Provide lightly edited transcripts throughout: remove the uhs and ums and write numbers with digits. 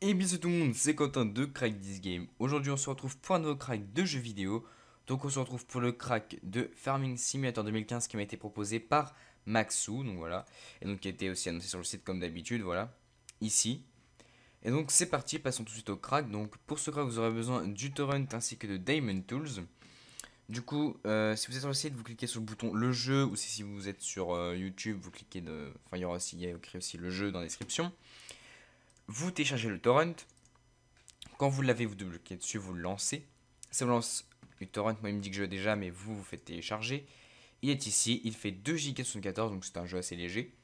Et bien tout le monde, c'est Quentin de Crack This Game. Aujourd'hui on se retrouve pour un nouveau crack de jeux vidéo. Donc on se retrouve pour le crack de Farming Simulator 2015 qui m'a été proposé par Maxou, donc voilà. Et donc qui a été aussi annoncé sur le site comme d'habitude, voilà. Ici. Et donc c'est parti, passons tout de suite au crack. Donc pour ce crack vous aurez besoin du torrent ainsi que de Diamond Tools. Du coup, si vous êtes sur le site, vous cliquez sur le bouton le jeu, ou si vous êtes sur YouTube, vous cliquez de. Enfin, il y a écrit aussi le jeu dans la description. Vous téléchargez le torrent. Quand vous l'avez, vous double-cliquez dessus, vous le lancez. Ça vous lance le torrent. Moi, il me dit que je l'ai déjà, mais vous faites télécharger. Il est ici, il fait 2 Go 74, donc c'est un jeu assez léger.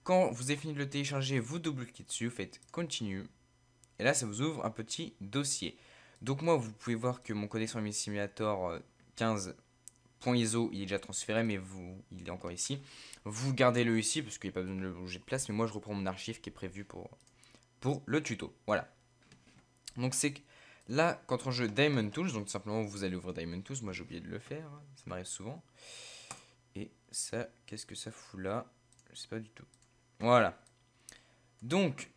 Quand vous avez fini de le télécharger, vous double-cliquez dessus, vous faites Continue. Et là, ça vous ouvre un petit dossier. Donc moi, vous pouvez voir que mon codex Farming Simulator 15.iso, il est déjà transféré, mais il est encore ici. Vous gardez-le ici, parce qu'il n'y a pas besoin de le bouger de place, mais moi, je reprends mon archive qui est prévu pour le tuto. Voilà. Donc c'est que là, quand on joue Diamond Tools, donc tout simplement vous allez ouvrir Diamond Tools, moi j'ai oublié de le faire, ça m'arrive souvent. Et ça, qu'est-ce que ça fout là? Je sais pas du tout. Voilà. Donc,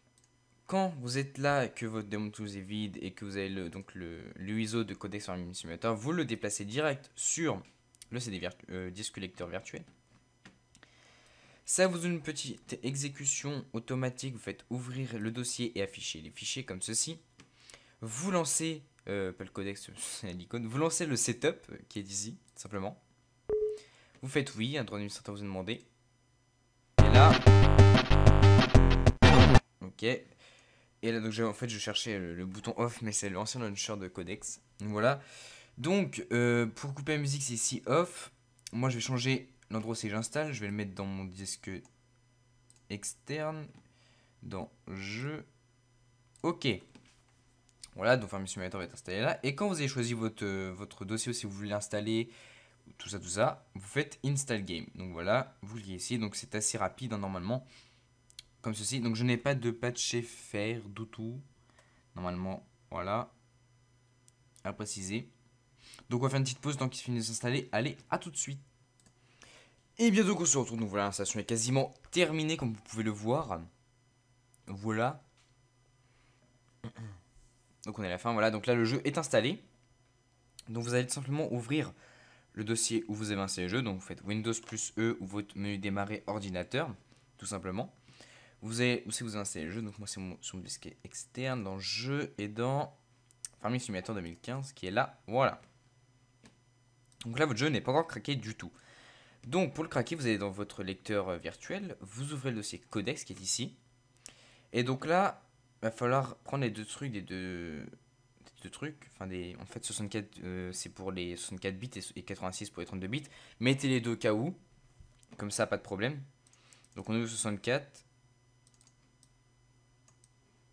quand vous êtes là, que votre Diamond Tools est vide et que vous avez le ISO de Codex Farming Simulator, vous le déplacez direct sur le disque lecteur virtuel. Ça vous donne une petite exécution automatique, vous faites ouvrir le dossier et afficher les fichiers comme ceci. Vous lancez, pas le codex, c'est l'icône, vous lancez le setup qui est ici, simplement. Vous faites oui, un droit d'administrateur vous a demandé. Et là, ok. Et là, donc en fait, je cherchais le bouton off, mais c'est l'ancien launcher de codex. Donc voilà. Donc, pour couper la musique, c'est ici off. Moi, je vais changer l'endroit où c'est que j'installe. Je vais le mettre dans mon disque externe, dans jeu. Ok. Voilà, donc Farming Simulator va être installé là. Et quand vous avez choisi votre dossier, si vous voulez l'installer, tout ça, vous faites Install Game. Donc voilà, vous cliquez ici. Donc c'est assez rapide, hein, normalement, comme ceci. Donc je n'ai pas de patch faire du tout. Normalement, voilà, à préciser. Donc on va faire une petite pause tant qu'il finit de s'installer. Allez, à tout de suite. Et bientôt qu'on se retrouve. Donc voilà, l'installation est quasiment terminée, comme vous pouvez le voir. Voilà. Donc on est à la fin, voilà. Donc là, le jeu est installé. Donc vous allez tout simplement ouvrir le dossier où vous avez installé le jeu. Donc vous faites Windows plus E ou votre menu démarrer ordinateur, tout simplement. Vous avez aussi vous installez le jeu. Donc moi c'est sur mon disque externe dans jeu et dans Farming Simulator 2015 qui est là. Voilà. Donc là votre jeu n'est pas encore craqué du tout. Donc pour le craquer, vous allez dans votre lecteur virtuel, vous ouvrez le dossier codex qui est ici. Et donc là, il va falloir prendre les deux trucs en fait 64 c'est pour les 64 bits et 86 pour les 32 bits. Mettez les deux au cas où, comme ça pas de problème. Donc on ouvre 64,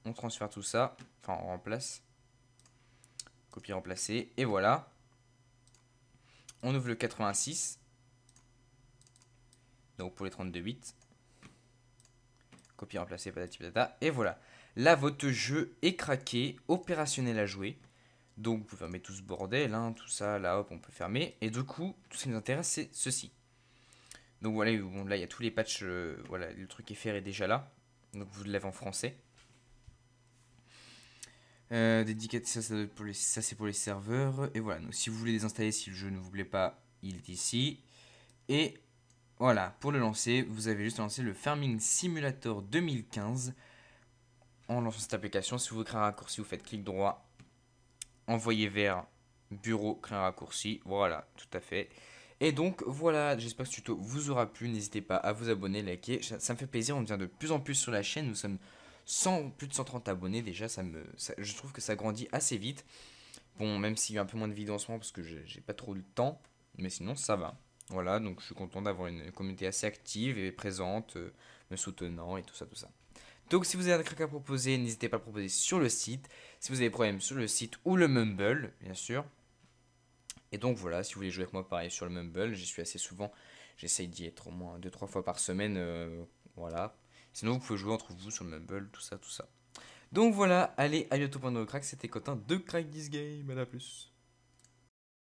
on transfère tout ça, enfin on remplace, copier remplacer, et voilà. On ouvre le 86, donc pour les 32 bits, copier remplacer, patati patata, et voilà. Là votre jeu est craqué, opérationnel à jouer. Donc vous pouvez fermer tout ce bordel, hein, tout ça, là hop, on peut fermer. Et du coup, tout ce qui nous intéresse, c'est ceci. Donc voilà, bon, là il y a tous les patchs, voilà, le truc FR est déjà là. Donc vous l'avez en français. Dédicace, ça c'est pour les serveurs. Et voilà, donc si vous voulez désinstaller, si le jeu ne vous plaît pas, il est ici. Et voilà, pour le lancer, vous avez juste à lancer le Farming Simulator 2015. En lançant cette application, si vous voulez créer un raccourci, vous faites clic droit. Envoyer vers bureau, créer un raccourci, voilà, tout à fait. Et donc voilà, j'espère que ce tuto vous aura plu, n'hésitez pas à vous abonner, liker, ça me fait plaisir, on devient de plus en plus sur la chaîne, nous sommes plus de 130 abonnés déjà, je trouve que ça grandit assez vite. Bon, même s'il y a un peu moins de vidéos en ce moment parce que j'ai pas trop le temps, mais sinon ça va. Voilà, donc je suis content d'avoir une communauté assez active et présente, me soutenant et tout ça, tout ça. Donc si vous avez un crack à proposer, n'hésitez pas à le proposer sur le site. Si vous avez des problèmes sur le site ou le Mumble, bien sûr. Et donc voilà, si vous voulez jouer avec moi pareil sur le Mumble, j'y suis assez souvent. J'essaye d'y être au moins 2-3 fois par semaine. Voilà. Sinon vous pouvez jouer entre vous sur le Mumble, tout ça, tout ça. Donc voilà, allez, à bientôt pour un nouveau crack. C'était Quentin de Crack This Game. À la plus.